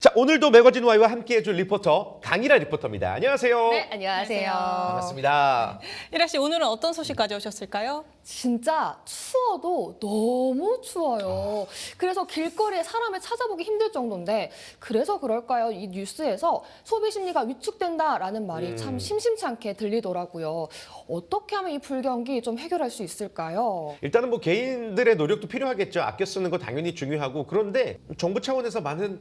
자, 오늘도 매거진 Y와 함께해줄 리포터 강일아 리포터입니다. 안녕하세요. 네, 안녕하세요. 반갑습니다. 이라 씨, 오늘은 어떤 소식 가져오셨을까요? 진짜 추워도 너무 추워요. 그래서 길거리에 사람을 찾아보기 힘들 정도인데 그래서 그럴까요? 이 뉴스에서 소비 심리가 위축된다라는 말이 참 심심치 않게 들리더라고요. 어떻게 하면 이 불경기 좀 해결할 수 있을까요? 일단은 뭐 개인들의 노력도 필요하겠죠. 아껴 쓰는 거 당연히 중요하고, 그런데 정부 차원에서 많은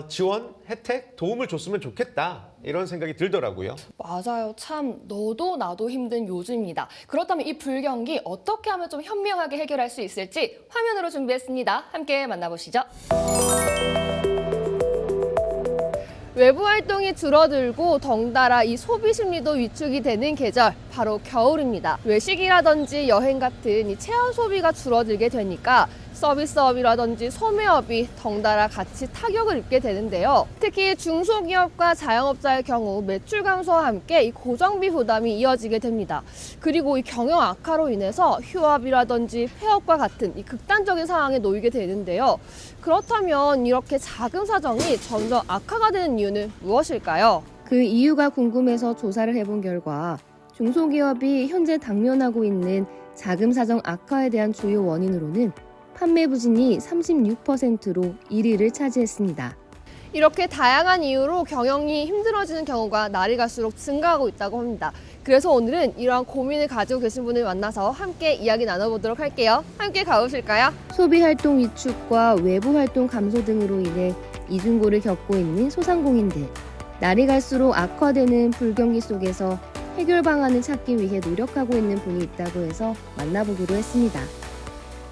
지원, 혜택, 도움을 줬으면 좋겠다, 이런 생각이 들더라고요. 맞아요. 참 너도 나도 힘든 요즘입니다. 그렇다면 이 불경기 어떻게 하면 좀 현명하게 해결할 수 있을지 화면으로 준비했습니다. 함께 만나보시죠. 외부 활동이 줄어들고 덩달아 이 소비 심리도 위축이 되는 계절, 바로 겨울입니다. 외식이라든지 여행 같은 이 체험 소비가 줄어들게 되니까 서비스업이라든지 소매업이 덩달아 같이 타격을 입게 되는데요. 특히 중소기업과 자영업자의 경우 매출 감소와 함께 이 고정비 부담이 이어지게 됩니다. 그리고 이 경영 악화로 인해서 휴업이라든지 폐업과 같은 이 극단적인 상황에 놓이게 되는데요. 그렇다면 이렇게 자금 사정이 점점 악화가 되는 이유는 무엇일까요? 그 이유가 궁금해서 조사를 해본 결과 중소기업이 현재 당면하고 있는 자금 사정 악화에 대한 주요 원인으로는 판매 부진이 36%로 1위를 차지했습니다. 이렇게 다양한 이유로 경영이 힘들어지는 경우가 날이 갈수록 증가하고 있다고 합니다. 그래서 오늘은 이러한 고민을 가지고 계신 분을 만나서 함께 이야기 나눠보도록 할게요. 함께 가보실까요? 소비활동 위축과 외부활동 감소 등으로 인해 이중고를 겪고 있는 소상공인들. 날이 갈수록 악화되는 불경기 속에서 해결 방안을 찾기 위해 노력하고 있는 분이 있다고 해서 만나보기로 했습니다.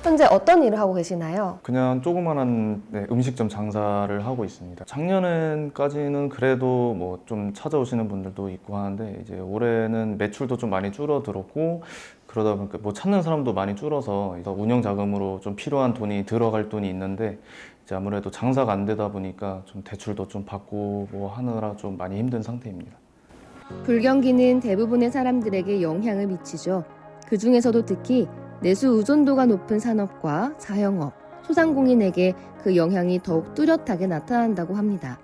현재 어떤 일을 하고 계시나요? 그냥 조그만한 음식점 장사를 하고 있습니다. 작년까지는 그래도 뭐 좀 찾아오시는 분들도 있고 하는데, 이제 올해는 매출도 좀 많이 줄어들었고, 그러다 보니까 뭐 찾는 사람도 많이 줄어서 운영 자금으로 좀 필요한 돈이 들어갈 돈이 있는데, 이제 아무래도 장사가 안 되다 보니까 좀 대출도 좀 받고 뭐 하느라 좀 많이 힘든 상태입니다. 불경기는 대부분의 사람들에게 영향을 미치죠. 그 중에서도 특히 내수 의존도가 높은 산업과 자영업, 소상공인에게 그 영향이 더욱 뚜렷하게 나타난다고 합니다.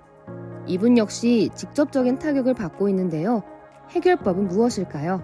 이분 역시 직접적인 타격을 받고 있는데요. 해결법은 무엇일까요?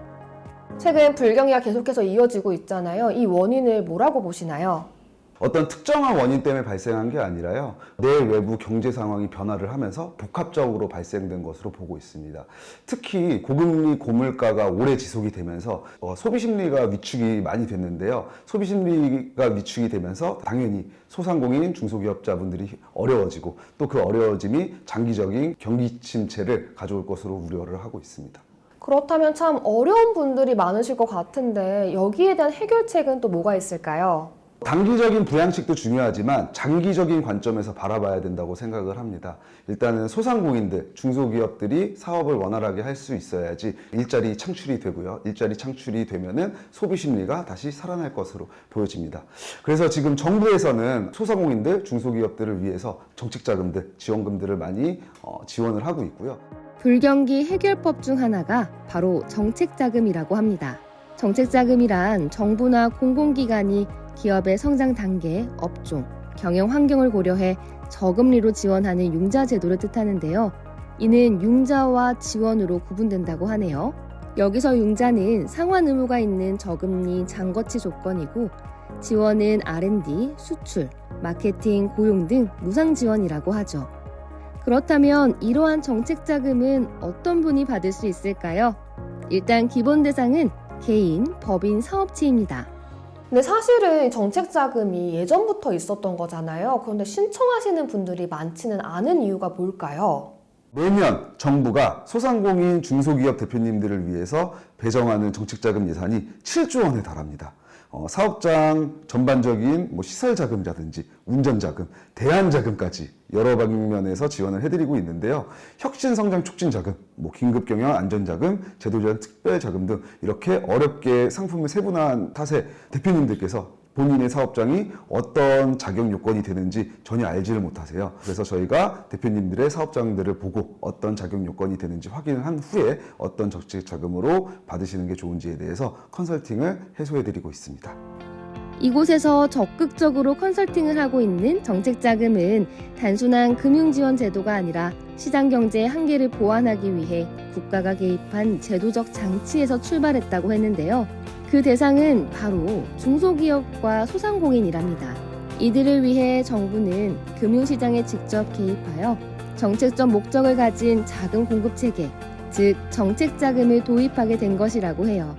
최근 불경기가 계속해서 이어지고 있잖아요. 이 원인을 뭐라고 보시나요? 어떤 특정한 원인 때문에 발생한 게 아니라요, 내 외부 경제 상황이 변화를 하면서 복합적으로 발생된 것으로 보고 있습니다. 특히 고금리 고물가가 오래 지속이 되면서 소비 심리가 위축이 많이 됐는데요. 소비 심리가 위축이 되면서 당연히 소상공인 중소기업자분들이 어려워지고, 또 그 어려워짐이 장기적인 경기 침체를 가져올 것으로 우려를 하고 있습니다. 그렇다면 참 어려운 분들이 많으실 것 같은데 여기에 대한 해결책은 또 뭐가 있을까요? 단기적인 부양책도 중요하지만 장기적인 관점에서 바라봐야 된다고 생각을 합니다. 일단은 소상공인들, 중소기업들이 사업을 원활하게 할 수 있어야지 일자리 창출이 되고요. 일자리 창출이 되면은 소비 심리가 다시 살아날 것으로 보여집니다. 그래서 지금 정부에서는 소상공인들, 중소기업들을 위해서 정책자금들, 지원금들을 많이 지원을 하고 있고요. 불경기 해결법 중 하나가 바로 정책자금이라고 합니다. 정책자금이란 정부나 공공기관이 기업의 성장 단계, 업종, 경영 환경을 고려해 저금리로 지원하는 융자 제도를 뜻하는데요. 이는 융자와 지원으로 구분된다고 하네요. 여기서 융자는 상환 의무가 있는 저금리 장거치 조건이고, 지원은 R&D, 수출, 마케팅, 고용 등 무상 지원이라고 하죠. 그렇다면 이러한 정책자금은 어떤 분이 받을 수 있을까요? 일단 기본 대상은 개인, 법인, 사업체입니다. 근데 사실은 정책 자금이 예전부터 있었던 거잖아요. 그런데 신청하시는 분들이 많지는 않은 이유가 뭘까요? 매년 정부가 소상공인 중소기업 대표님들을 위해서 배정하는 정책자금 예산이 7조 원에 달합니다. 사업장 전반적인 시설자금이라든지 운전자금, 대안자금까지 여러 방면에서 지원을 해드리고 있는데요. 혁신성장 촉진자금, 긴급경영 안전자금, 제도제한 특별자금 등 이렇게 어렵게 상품을 세분화한 탓에 대표님들께서 본인의 사업장이 어떤 자격 요건이 되는지 전혀 알지를 못하세요. 그래서 저희가 대표님들의 사업장들을 보고 어떤 자격 요건이 되는지 확인을 한 후에 어떤 정책 자금으로 받으시는 게 좋은지에 대해서 컨설팅을 해소해드리고 있습니다. 이곳에서 적극적으로 컨설팅을 하고 있는 정책자금은 단순한 금융지원 제도가 아니라 시장 경제의 한계를 보완하기 위해 국가가 개입한 제도적 장치에서 출발했다고 했는데요. 그 대상은 바로 중소기업과 소상공인이랍니다. 이들을 위해 정부는 금융시장에 직접 개입하여 정책적 목적을 가진 자금 공급 체계, 즉 정책자금을 도입하게 된 것이라고 해요.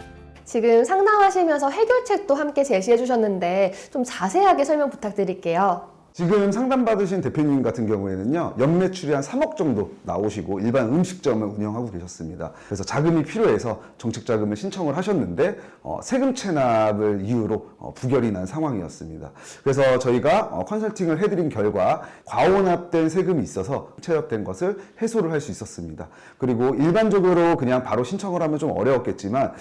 지금 상담하시면서 해결책도 함께 제시해 주셨는데 좀 자세하게 설명 부탁드릴게요. 지금 상담받으신 대표님 같은 경우에는요, 연매출이 한 3억 정도 나오시고 일반 음식점을 운영하고 계셨습니다. 그래서 자금이 필요해서 정책자금을 신청을 하셨는데 세금 체납을 이유로 부결이 난 상황이었습니다. 그래서 저희가 컨설팅을 해드린 결과 과오납된 세금이 있어서 체납된 것을 해소를 할 수 있었습니다. 그리고 일반적으로 그냥 바로 신청을 하면 좀 어려웠겠지만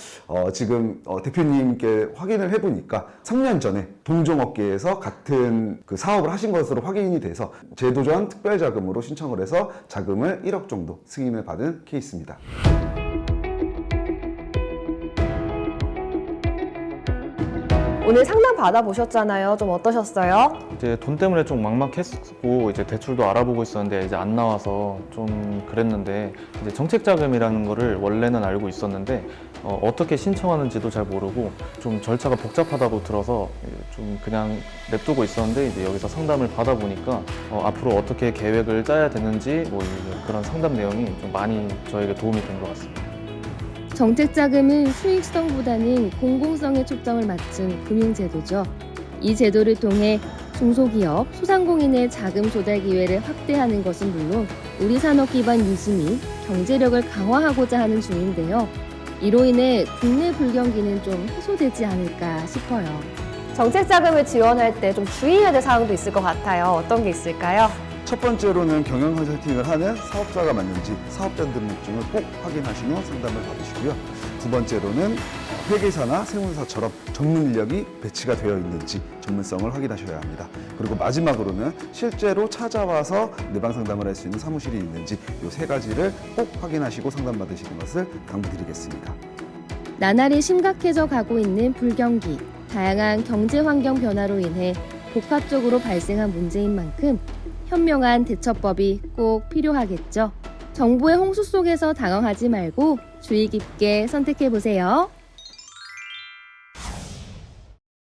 지금 대표님께 확인을 해보니까 3년 전에 동종업계에서 같은 그 사업을 하신 것으로 확인이 돼서 제도전 특별자금으로 신청을 해서 자금을 1억 정도 승인을 받은 케이스입니다. 오늘 상담 받아보셨잖아요. 좀 어떠셨어요? 이제 돈 때문에 좀 막막했고 이제 대출도 알아보고 있었는데 이제 안 나와서 좀 그랬는데 이제 정책자금이라는 거를 원래는 알고 있었는데 어떻게 신청하는지도 잘 모르고 좀 절차가 복잡하다고 들어서 좀 그냥 냅두고 있었는데 이제 여기서 상담을 받아보니까 앞으로 어떻게 계획을 짜야 되는지 뭐 그런 상담 내용이 좀 많이 저에게 도움이 된 것 같습니다. 정책자금은 수익성보다는 공공성에 초점을 맞춘 금융제도죠. 이 제도를 통해 중소기업, 소상공인의 자금 조달 기회를 확대하는 것은 물론 우리 산업 기반 유지 및 경제력을 강화하고자 하는 중인데요. 이로 인해 국내 불경기는 좀 해소되지 않을까 싶어요. 정책자금을 지원할 때 좀 주의해야 될 사항도 있을 것 같아요. 어떤 게 있을까요? 첫 번째로는 경영 컨설팅을 하는 사업자가 맞는지 사업자 등록증을 꼭 확인하신 후 상담을 받으시고요. 두 번째로는 회계사나 세무사처럼 전문 인력이 배치가 되어 있는지 전문성을 확인하셔야 합니다. 그리고 마지막으로는 실제로 찾아와서 내방 상담을 할 수 있는 사무실이 있는지 이 세 가지를 꼭 확인하시고 상담 받으시는 것을 당부드리겠습니다. 나날이 심각해져 가고 있는 불경기, 다양한 경제 환경 변화로 인해 복합적으로 발생한 문제인 만큼 현명한 대처법이 꼭 필요하겠죠. 정보의 홍수 속에서 당황하지 말고 주의 깊게 선택해 보세요.